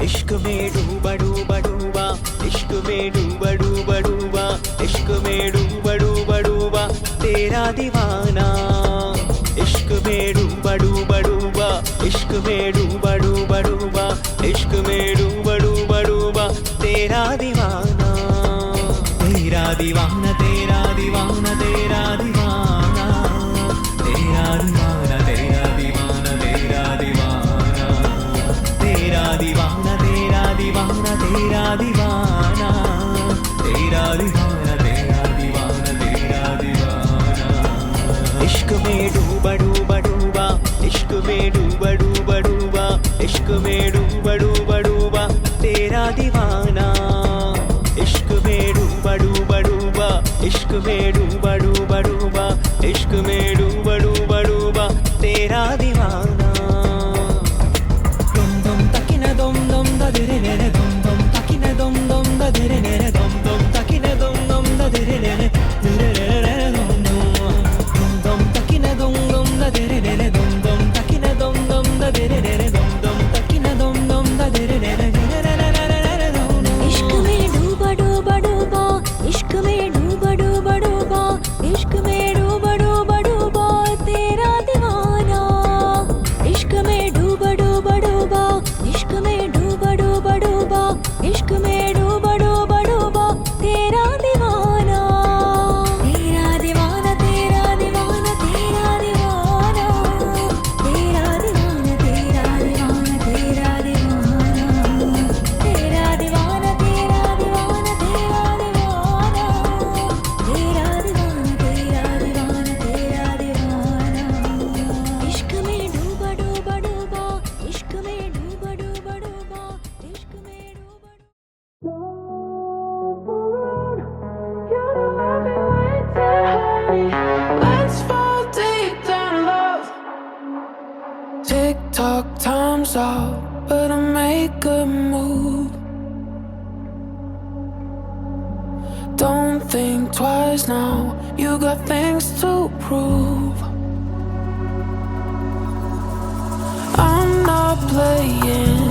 इश्क में डूबा डूबा डूबा, इश्क में डूबा डूबा डूबा, इश्क में डूबा डूबा डूबा तेरा दीवाना। इश्क में डूबा डूबा डूबा, इश्क में डूबा डूबा डूबा, इश्क में डूबा डूबा डूबा तेरा दीवाना। तेरा दीवाना तेरा दीवाना तेरा दीवाना, तेरा दीवाना तेरा दीवाना तेरा दीवाना, तेरा दीवाना तेरा दीवाना तेरा दीवाना, तेरा दीवाना तेरा दीवाना तेरा दीवाना। इश्क में डूबा डूबा डूबा, इश्क में डूबा डूबा डूबा, इश्क में डूबा डूबा डूबा तेरा दीवाना। इश्क में डूबा डूबा डूबा, इश्क में डूबा डूबा डूबा, इश्क में डूबा डूबा डूबा तेरा दीवाना। दम दम तकिने दम दम दा दिरे ने दम दम तकिने दम दम दा दिरे ने दम दम तकिने दम दम दा दिरे ने दिरे ने दम दम तकिने दम दम दा दिरे ने दम दम तकिने दम दम दा दिरे ने दम दम तकिने दम दम दा दिरे ने। इश्क में डूबा डूबा डूबा, इश्क में डूबा डूबा डूबा, इश्क में डूबा डूबा डूबा तेरा दीवाना। इश्क में डूबा डूबा डूबा, इश्क में डूबा डूबा डूबा, इश्क में डूबा डूबा डूबा तेरा दीवाना। तेरा दीवाना तेरा दीवाना तेरा दीवाना, तेरा दीवाना तेरा दीवाना तेरा दीवाना, तेरा दीवाना तेरा दीवाना तेरा दीवाना, तेरा दीवाना तेरा दीवाना तेरा दीवाना। इश्क में डूबा डूबा डूबा, इश्क में डूबा डूबा डूबा, इश्क में डूबा Let's fall deep down in love. Tick-tock, time's up, but I make a move. Don't think twice now, you got things to prove. I'm not playing